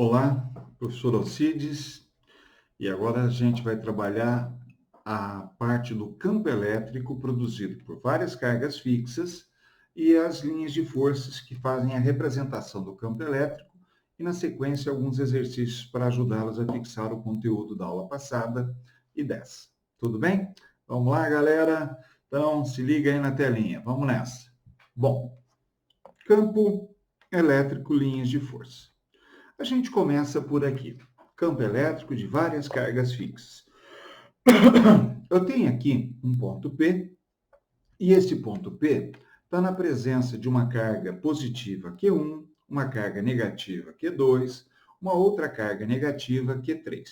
Olá, professor Alcides, e agora a gente vai trabalhar a parte do campo elétrico produzido por várias cargas fixas e as linhas de forças que fazem a representação do campo elétrico e, na sequência, alguns exercícios para ajudá-los a fixar o conteúdo da aula passada e dessa. Tudo bem? Vamos lá, galera? Então, se liga aí na telinha. Vamos nessa. Bom, campo elétrico, linhas de força. A gente começa por aqui. Campo elétrico de várias cargas fixas. Eu tenho aqui um ponto P, e esse ponto P está na presença de uma carga positiva Q1, uma carga negativa Q2, uma outra carga negativa Q3.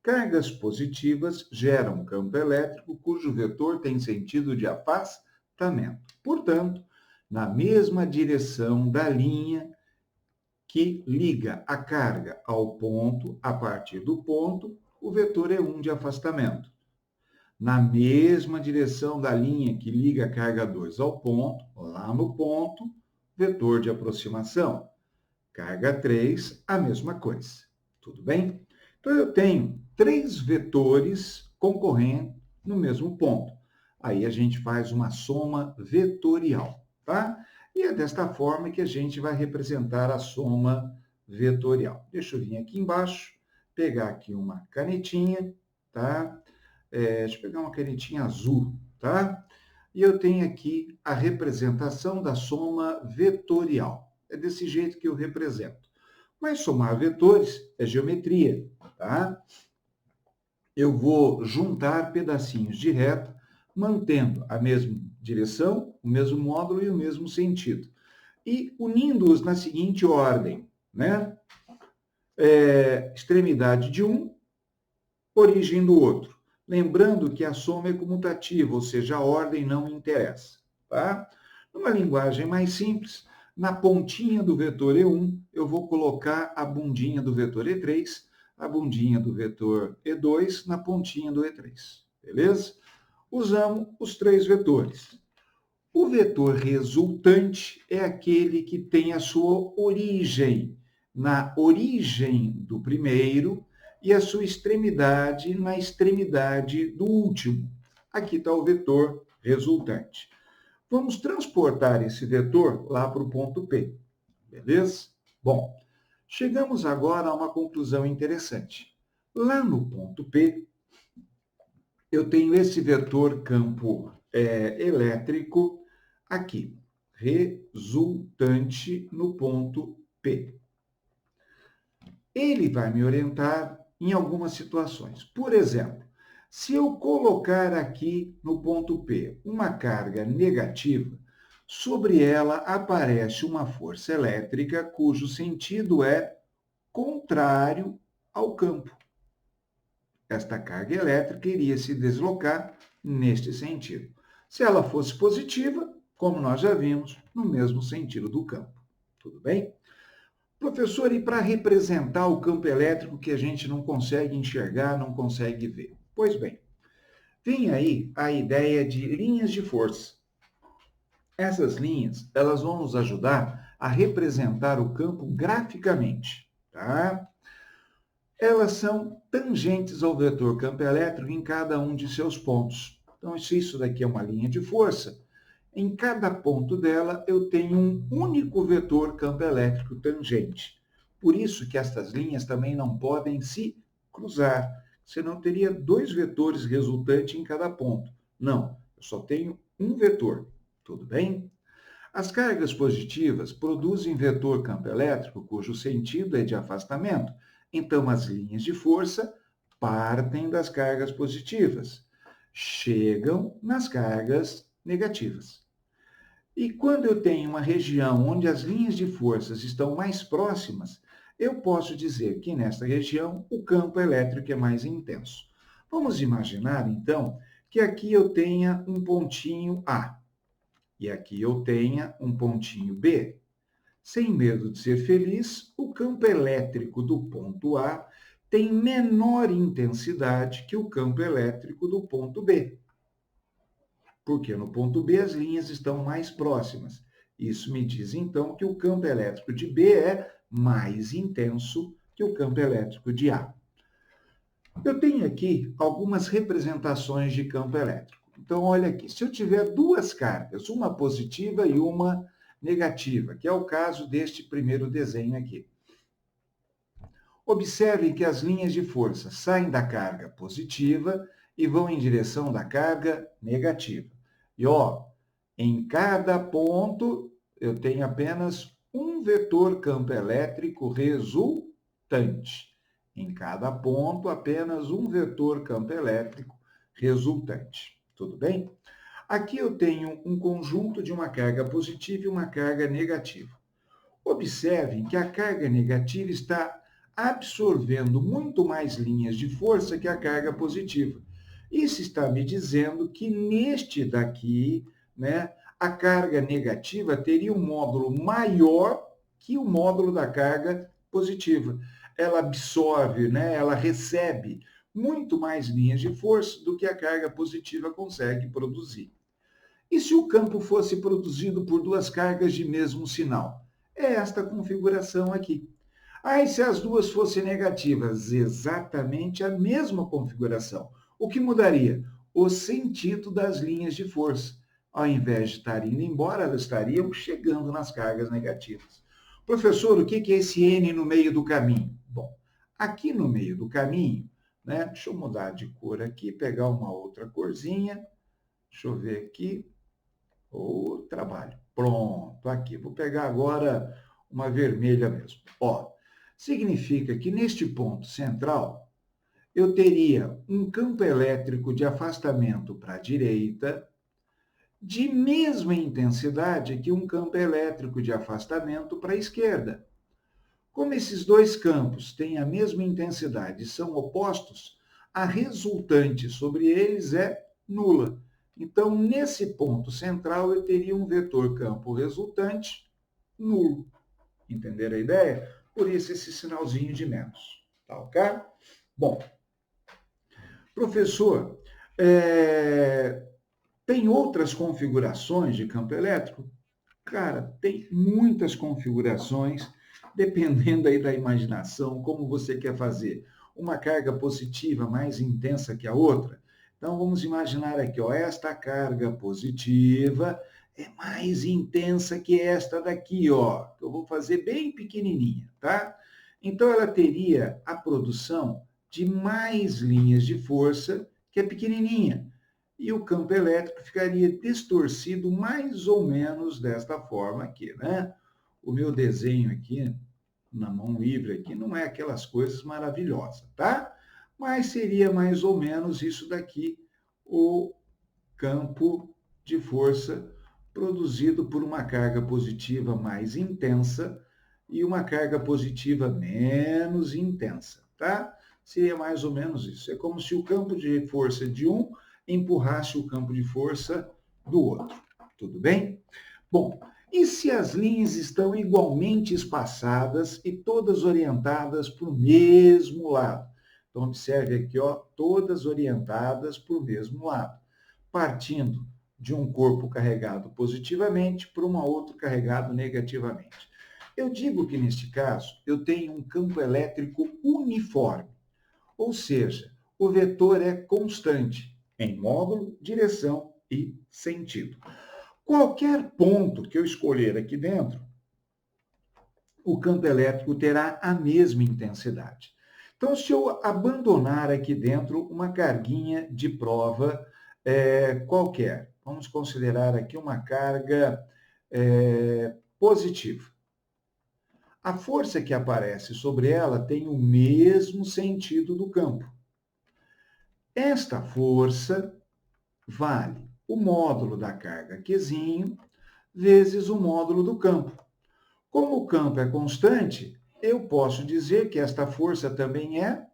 Cargas positivas geram campo elétrico cujo vetor tem sentido de afastamento. Portanto, na mesma direção da linha que liga a carga ao ponto, a partir do ponto, o vetor é 1 de afastamento. Na mesma direção da linha que liga a carga 2 ao ponto, lá no ponto, vetor de aproximação. Carga 3, a mesma coisa. Tudo bem? Então, eu tenho 3 vetores concorrendo no mesmo ponto. Aí a gente faz uma soma vetorial, tá? E é desta forma que a gente vai representar a soma vetorial. Deixa eu vir aqui embaixo, pegar aqui uma canetinha, tá? Deixa eu pegar uma canetinha azul, tá? E eu tenho aqui a representação da soma vetorial. É desse jeito que eu represento. Mas somar vetores é geometria, tá? Eu vou juntar pedacinhos de reta, mantendo a mesma direção, o mesmo módulo e o mesmo sentido. E unindo-os na seguinte ordem, né? Extremidade de um, origem do outro. Lembrando que a soma é comutativa, ou seja, a ordem não interessa, tá? Numa linguagem mais simples, na pontinha do vetor E1, eu vou colocar a bundinha do vetor E3, a bundinha do vetor E2 na pontinha do E3, beleza? Usamos os 3 vetores. O vetor resultante é aquele que tem a sua origem na origem do primeiro e a sua extremidade na extremidade do último. Aqui está o vetor resultante. Vamos transportar esse vetor lá para o ponto P, beleza? Bom, chegamos agora a uma conclusão interessante. Lá no ponto P, eu tenho esse vetor campo elétrico aqui, resultante no ponto P. Ele vai me orientar em algumas situações. Por exemplo, se eu colocar aqui no ponto P uma carga negativa, sobre ela aparece uma força elétrica cujo sentido é contrário ao campo. Esta carga elétrica iria se deslocar neste sentido. Se ela fosse positiva, como nós já vimos, no mesmo sentido do campo. Tudo bem? Professor, e para representar o campo elétrico que a gente não consegue enxergar, não consegue ver? Pois bem, vem aí a ideia de linhas de força. Essas linhas, elas vão nos ajudar a representar o campo graficamente, tá? Elas são tangentes ao vetor campo elétrico em cada um de seus pontos. Então, se isso daqui é uma linha de força, em cada ponto dela eu tenho um único vetor campo elétrico tangente. Por isso que estas linhas também não podem se cruzar, senão teria 2 vetores resultantes em cada ponto. Não, eu só tenho um vetor. Tudo bem? As cargas positivas produzem vetor campo elétrico cujo sentido é de afastamento. Então, as linhas de força partem das cargas positivas, chegam nas cargas negativas. E quando eu tenho uma região onde as linhas de forças estão mais próximas, eu posso dizer que nesta região o campo elétrico é mais intenso. Vamos imaginar, então, que aqui eu tenha um pontinho A e aqui eu tenha um pontinho B. Sem medo de ser feliz, o campo elétrico do ponto A tem menor intensidade que o campo elétrico do ponto B. Porque no ponto B as linhas estão mais próximas. Isso me diz, então, que o campo elétrico de B é mais intenso que o campo elétrico de A. Eu tenho aqui algumas representações de campo elétrico. Então, olha aqui, se eu tiver duas cargas, uma positiva e uma negativa, que é o caso deste primeiro desenho aqui. Observem que as linhas de força saem da carga positiva e vão em direção da carga negativa. E, ó, em cada ponto, eu tenho apenas um vetor campo elétrico resultante. Em cada ponto, apenas um vetor campo elétrico resultante. Tudo bem? Aqui eu tenho um conjunto de uma carga positiva e uma carga negativa. Observem que a carga negativa está absorvendo muito mais linhas de força que a carga positiva. Isso está me dizendo que neste daqui, né, a carga negativa teria um módulo maior que o módulo da carga positiva. Ela absorve, né, ela recebe muito mais linhas de força do que a carga positiva consegue produzir. E se o campo fosse produzido por duas cargas de mesmo sinal? É esta configuração aqui. E se as duas fossem negativas? Exatamente a mesma configuração. O que mudaria? O sentido das linhas de força. Ao invés de estar indo embora, elas estariam chegando nas cargas negativas. Professor, o que é esse N no meio do caminho? Bom, aqui no meio do caminho, né, deixa eu mudar de cor aqui, pegar uma outra corzinha. Deixa eu ver aqui. O trabalho. Pronto, aqui. Vou pegar agora uma vermelha mesmo. Ó, significa que neste ponto central, eu teria um campo elétrico de afastamento para a direita, de mesma intensidade que um campo elétrico de afastamento para a esquerda. Como esses dois campos têm a mesma intensidade e são opostos, a resultante sobre eles é nula. Então, nesse ponto central, eu teria um vetor campo resultante nulo. Entenderam a ideia? Por isso, esse sinalzinho de menos. Tá ok? Bom, professor, tem outras configurações de campo elétrico? Cara, tem muitas configurações, dependendo aí da imaginação, como você quer fazer. Uma carga positiva mais intensa que a outra. Então, vamos imaginar aqui, ó, esta carga positiva é mais intensa que esta daqui, ó, que eu vou fazer bem pequenininha, tá? Então, ela teria a produção de mais linhas de força que é pequenininha. E o campo elétrico ficaria distorcido mais ou menos desta forma aqui, né? O meu desenho aqui, na mão livre aqui, não é aquelas coisas maravilhosas, tá? Mas seria mais ou menos isso daqui, o campo de força produzido por uma carga positiva mais intensa e uma carga positiva menos intensa, tá? Seria mais ou menos isso. É como se o campo de força de um empurrasse o campo de força do outro. Tudo bem? Bom, e se as linhas estão igualmente espaçadas e todas orientadas para o mesmo lado? Então, observe aqui, ó, todas orientadas para o mesmo lado, partindo de um corpo carregado positivamente para um outro carregado negativamente. Eu digo que, neste caso, eu tenho um campo elétrico uniforme, ou seja, o vetor é constante em módulo, direção e sentido. Qualquer ponto que eu escolher aqui dentro, o campo elétrico terá a mesma intensidade. Então, se eu abandonar aqui dentro uma carguinha de prova qualquer, vamos considerar aqui uma carga positiva. A força que aparece sobre ela tem o mesmo sentido do campo. Esta força vale o módulo da carga Qzinho vezes o módulo do campo. Como o campo é constante, eu posso dizer que esta força também é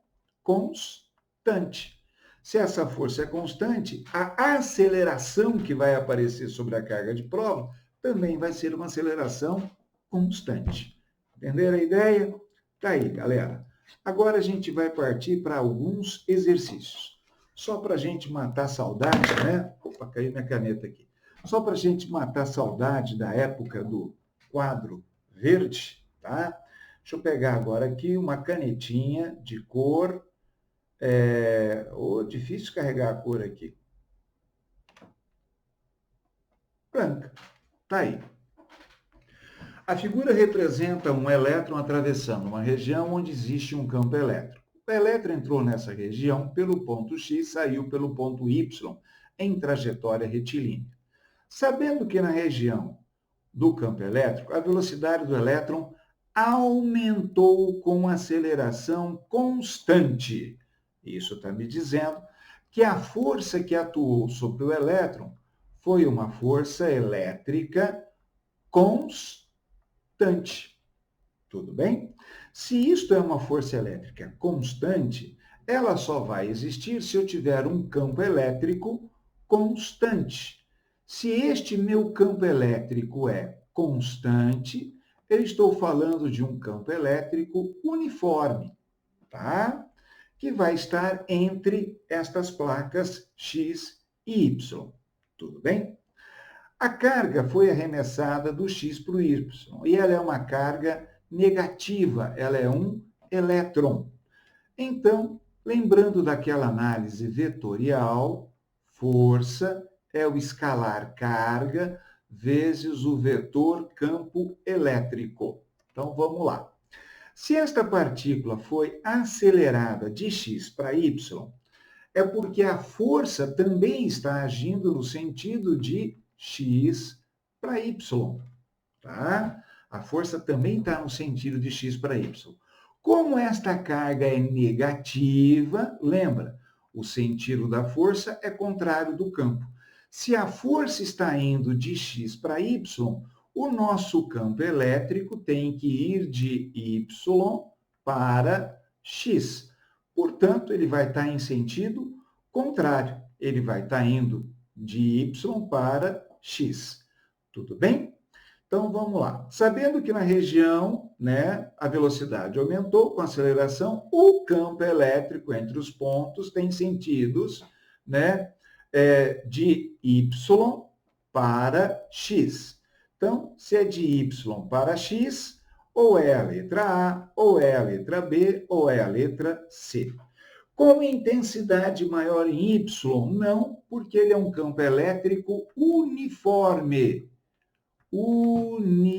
constante. Se essa força é constante, a aceleração que vai aparecer sobre a carga de prova também vai ser uma aceleração constante. Entenderam a ideia? Tá aí, galera. Agora a gente vai partir para alguns exercícios. Só para a gente matar a saudade, né? Opa, caiu minha caneta aqui. Só para a gente matar a saudade da época do quadro verde, tá? Deixa eu pegar agora aqui uma canetinha de cor. Difícil carregar a cor aqui. Branca. Está aí. A figura representa um elétron atravessando uma região onde existe um campo elétrico. O elétron entrou nessa região pelo ponto X e saiu pelo ponto Y em trajetória retilínea. Sabendo que na região do campo elétrico, a velocidade do elétron aumentou com aceleração constante. Isso está me dizendo que a força que atuou sobre o elétron foi uma força elétrica constante. Tudo bem? Se isto é uma força elétrica constante, ela só vai existir se eu tiver um campo elétrico constante. Se este meu campo elétrico é constante, eu estou falando de um campo elétrico uniforme, tá? Que vai estar entre estas placas X e Y. Tudo bem? A carga foi arremessada do X para o Y, e ela é uma carga negativa, ela é um elétron. Então, lembrando daquela análise vetorial, força é o escalar carga vezes o vetor campo elétrico. Então, vamos lá. Se esta partícula foi acelerada de x para y, é porque a força também está agindo no sentido de x para y, tá? A força também está no sentido de x para y. Como esta carga é negativa, lembra, o sentido da força é contrário do campo. Se a força está indo de x para y, o nosso campo elétrico tem que ir de y para x. Portanto, ele vai estar em sentido contrário. Ele vai estar indo de y para x. Tudo bem? Então, vamos lá. Sabendo que na região, né, a velocidade aumentou com a aceleração, o campo elétrico entre os pontos tem sentidos, né, de y para x. Então, se é de y para x, ou é a letra A, ou é a letra B, ou é a letra C. Com intensidade maior em y? Não, porque ele é um campo elétrico uniforme. Uniforme.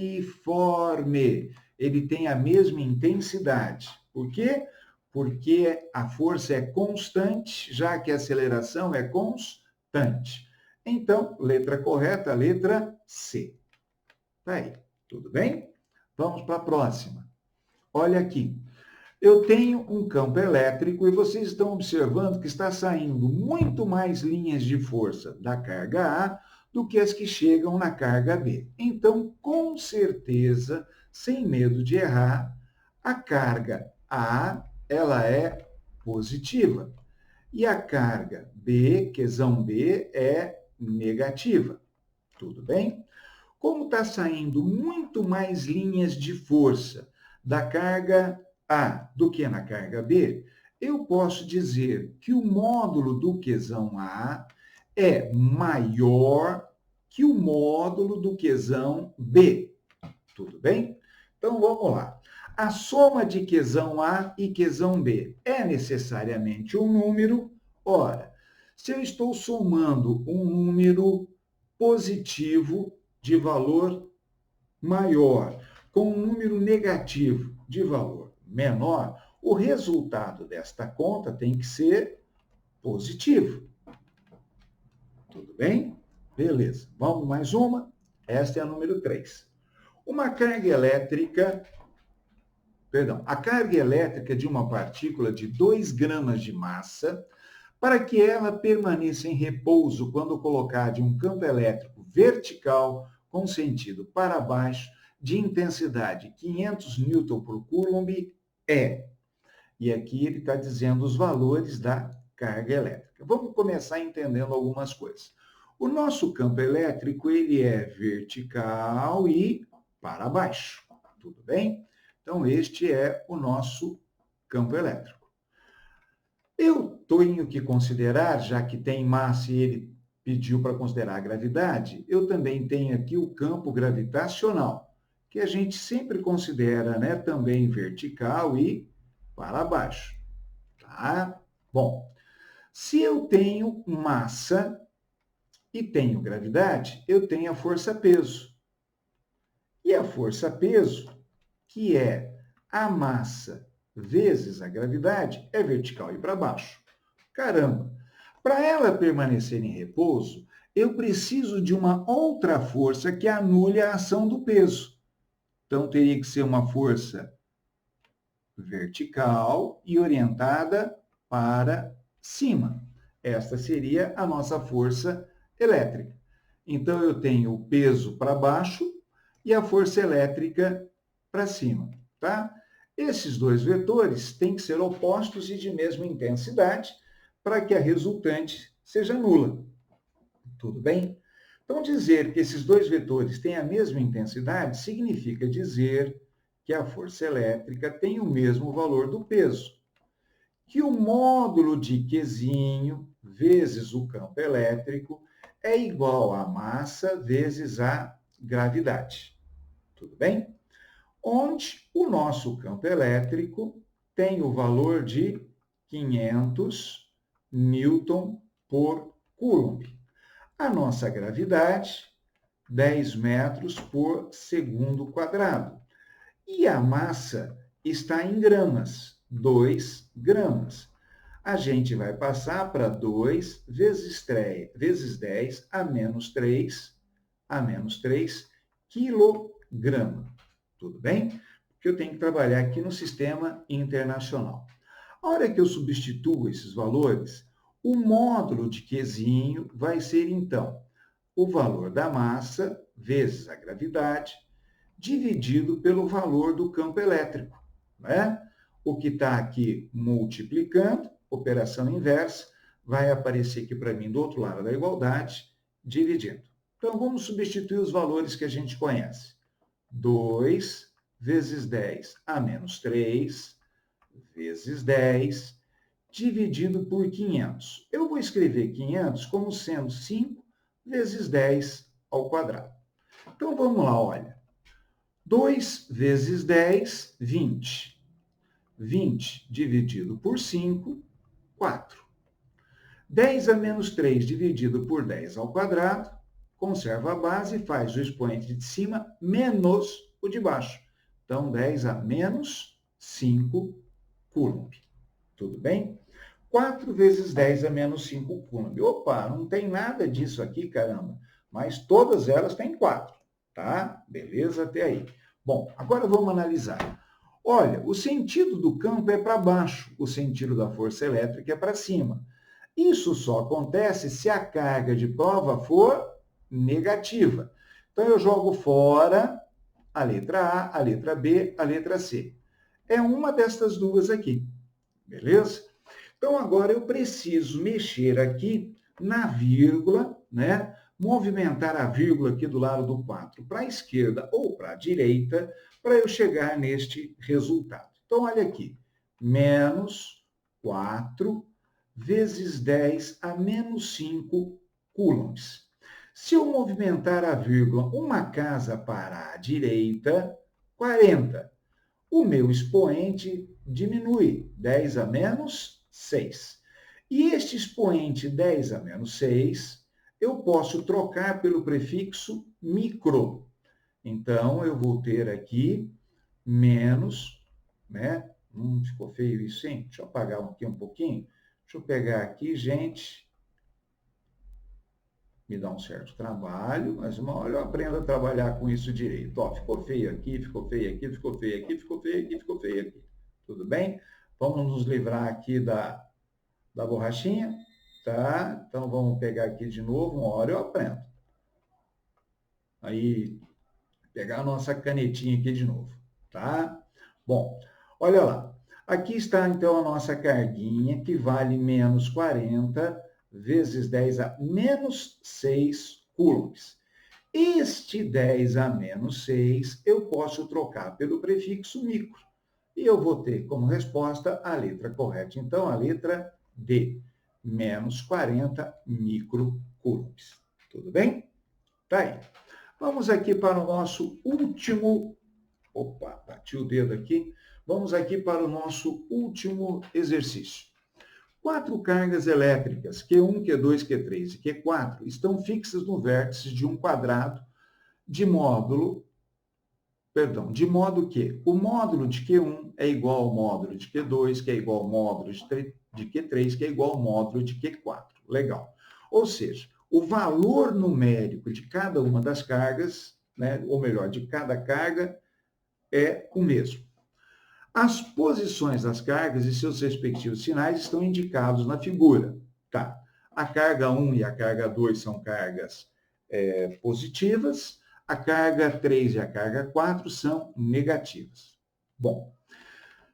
Ele tem a mesma intensidade. Por quê? Porque a força é constante, já que a aceleração é constante. Então, letra correta, letra C. Tá aí, tudo bem? Vamos para a próxima. Olha aqui. Eu tenho um campo elétrico e vocês estão observando que está saindo muito mais linhas de força da carga A do que as que chegam na carga B. Então, com certeza, sem medo de errar, a carga A, ela é positiva. E a carga B, quesão B, é negativa. Tudo bem? Como está saindo muito mais linhas de força da carga A do que na carga B, eu posso dizer que o módulo do quesão A é maior que o módulo do quesão B. Tudo bem? Então, vamos lá. A soma de quesão A e quesão B é necessariamente um número. Ora, se eu estou somando um número positivo de valor maior com um número negativo de valor menor, o resultado desta conta tem que ser positivo. Tudo bem? Beleza. Vamos mais uma? Esta é a número 3. A carga elétrica de uma partícula de 2 gramas de massa, para que ela permaneça em repouso quando colocada em um campo elétrico vertical com sentido para baixo, de intensidade 500 Newton por Coulomb, é. E aqui ele está dizendo os valores da carga elétrica. Vamos começar entendendo algumas coisas. O nosso campo elétrico, ele é vertical e para baixo. Tudo bem? Então, este é o nosso campo elétrico. Eu tenho que considerar, já que tem massa e ele pediu para considerar a gravidade, eu também tenho aqui o campo gravitacional. que a gente sempre considera, né, também vertical e para baixo, tá? Bom, se eu tenho massa e tenho gravidade, eu tenho a força-peso. E a força-peso, que é a massa vezes a gravidade, é vertical e para baixo. Caramba! Para ela permanecer em repouso, eu preciso de uma outra força que anule a ação do peso. Então, teria que ser uma força vertical e orientada para cima. Esta seria a nossa força elétrica. Então, eu tenho o peso para baixo e a força elétrica para cima, tá? Esses dois vetores têm que ser opostos e de mesma intensidade para que a resultante seja nula. Tudo bem? Então, dizer que esses dois vetores têm a mesma intensidade significa dizer que a força elétrica tem o mesmo valor do peso, que o módulo de Qzinho vezes o campo elétrico é igual à massa vezes a gravidade. Tudo bem? Onde o nosso campo elétrico tem o valor de 500 newton por coulomb. A nossa gravidade, 10 metros por segundo quadrado. E a massa está em gramas, 2 gramas. A gente vai passar para 2 vezes 10 a menos 3 quilograma. Tudo bem? Porque eu tenho que trabalhar aqui no sistema internacional. A hora que eu substituo esses valores, o módulo de Qzinho vai ser, então, o valor da massa vezes a gravidade, dividido pelo valor do campo elétrico, né? O que está aqui multiplicando, operação inversa, vai aparecer aqui para mim do outro lado da igualdade, dividindo. Então, vamos substituir os valores que a gente conhece. 2 vezes 10 a menos 3 vezes 10 dividido por 500. Eu vou escrever 500 como sendo 5 vezes 10 ao quadrado. Então, vamos lá, olha. 2 vezes 10, 20. 20 dividido por 5, 4. 10 a menos 3 dividido por 10 ao quadrado, conserva a base e faz o expoente de cima menos o de baixo. Então, 10 a menos 5 coulomb. Tudo bem? 4 vezes 10 a menos 5 coulomb. Opa, não tem nada disso aqui, caramba. Mas todas elas têm 4, tá? Beleza até aí. Bom, agora vamos analisar. Olha, o sentido do campo é para baixo, o sentido da força elétrica é para cima. Isso só acontece se a carga de prova for negativa. Então, eu jogo fora a letra A, a letra B, a letra C. É uma destas duas aqui, beleza? Então, agora eu preciso mexer aqui na vírgula, né? Movimentar a vírgula aqui do lado do 4 para a esquerda ou para a direita, para eu chegar neste resultado. Então, olha aqui, menos 4 vezes 10 a menos 5 coulombs. Se eu movimentar a vírgula uma casa para a direita, 40. O meu expoente diminui, 10 a menos 6. E este expoente 10 a menos 6, eu posso trocar pelo prefixo micro. Então, eu vou ter aqui menos, né? Ficou feio isso, hein? Deixa eu apagar aqui um pouquinho. Deixa eu pegar aqui, gente. Me dá um certo trabalho, mas uma hora eu aprendo a trabalhar com isso direito. Ó, ficou feio aqui, ficou feio aqui, ficou feio aqui, ficou feio aqui, ficou feio aqui. Tudo bem? Vamos nos livrar aqui da borrachinha, tá? Então, vamos pegar aqui de novo, uma hora eu aprendo. Aí, pegar a nossa canetinha aqui de novo, tá? Bom, olha lá. Aqui está, então, a nossa carguinha, que vale menos 40 vezes 10 a menos 6 coulombs. Este 10 a menos 6 eu posso trocar pelo prefixo micro. E eu vou ter como resposta a letra correta. Então, a letra D, menos 40 microcoulombs. Tudo bem? Tá aí. Vamos aqui para o nosso último... Opa, bati o dedo aqui. Vamos aqui para o nosso último exercício. 4 cargas elétricas, Q1, Q2, Q3 e Q4, estão fixas no vértice de um quadrado de modo que o módulo de Q1 é igual ao módulo de Q2, que é igual ao módulo de Q3, que é igual ao módulo de Q4. Legal. Ou seja, o valor numérico de cada uma das cargas, né, ou melhor, de cada carga, é o mesmo. As posições das cargas e seus respectivos sinais estão indicados na figura. Tá. A carga 1 e a carga 2 são cargas positivas, a carga 3 e a carga 4 são negativas. Bom,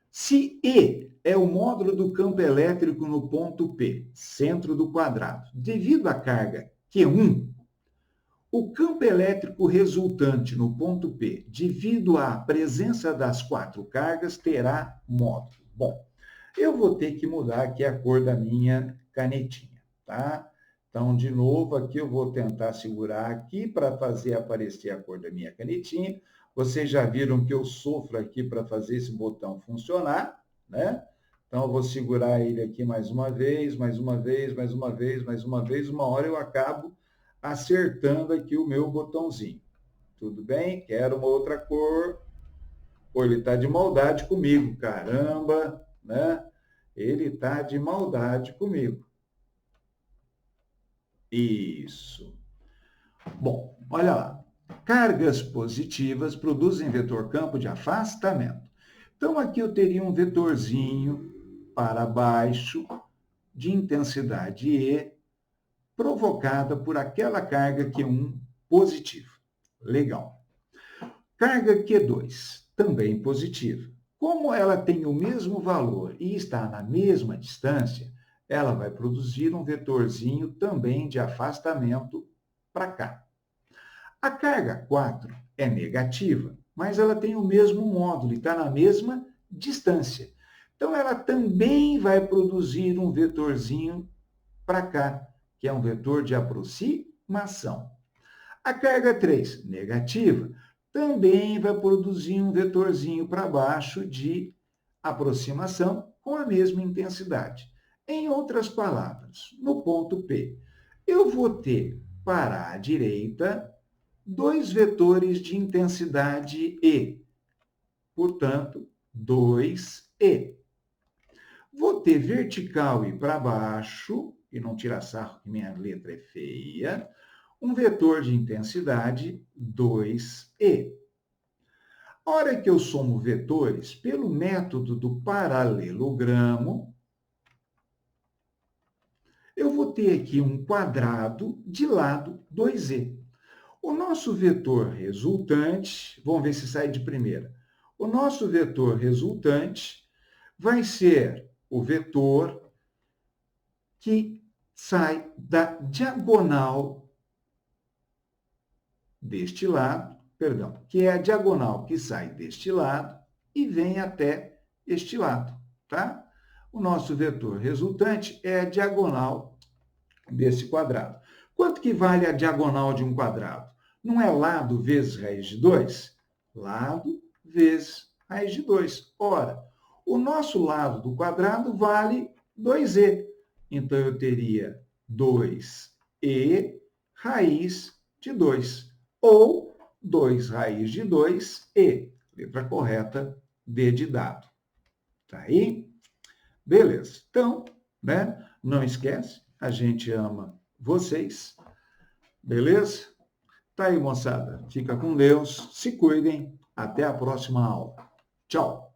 se E é o módulo do campo elétrico no ponto P, centro do quadrado, devido à carga Q1, o campo elétrico resultante no ponto P, devido à presença das 4 cargas, terá módulo. Bom, eu vou ter que mudar aqui a cor da minha canetinha, tá? Então, de novo, aqui eu vou tentar segurar aqui para fazer aparecer a cor da minha canetinha. Vocês já viram que eu sofro aqui para fazer esse botão funcionar, né? Então, eu vou segurar ele aqui mais uma vez, mais uma vez, mais uma vez, mais uma vez. Uma hora eu acabo acertando aqui o meu botãozinho. Tudo bem? Quero uma outra cor. Pô, ele está de maldade comigo, caramba, né? Ele está de maldade comigo. Isso. Bom, olha lá. Cargas positivas produzem vetor campo de afastamento. Então, aqui eu teria um vetorzinho para baixo de intensidade E, provocada por aquela carga Q1 positiva. Legal. Carga Q2, também positiva. Como ela tem o mesmo valor e está na mesma distância, ela vai produzir um vetorzinho também de afastamento para cá. A carga 4 é negativa, mas ela tem o mesmo módulo e está na mesma distância. Então, ela também vai produzir um vetorzinho para cá, que é um vetor de aproximação. A carga 3, negativa, também vai produzir um vetorzinho para baixo de aproximação com a mesma intensidade. Em outras palavras, no ponto P, eu vou ter para a direita 2 vetores de intensidade E, portanto, 2E. Vou ter vertical e para baixo, e não tira sarro que minha letra é feia, um vetor de intensidade 2E. A hora que eu somo vetores pelo método do paralelogramo, eu vou ter aqui um quadrado de lado 2E. O nosso vetor resultante, vamos ver se sai de primeira. O nosso vetor resultante vai ser o vetor que sai da diagonal deste lado, que é a diagonal que sai deste lado e vem até este lado, tá? O nosso vetor resultante é a diagonal desse quadrado. Quanto que vale a diagonal de um quadrado? Não é lado vezes raiz de 2? Lado vezes raiz de 2. Ora, o nosso lado do quadrado vale 2e. Então, eu teria 2e raiz de 2. Ou 2 raiz de 2e. Letra correta, D de dado. Tá aí? Beleza. Então, né? Não esquece, a gente ama vocês. Beleza? Tá aí, moçada. Fica com Deus. Se cuidem. Até a próxima aula. Tchau.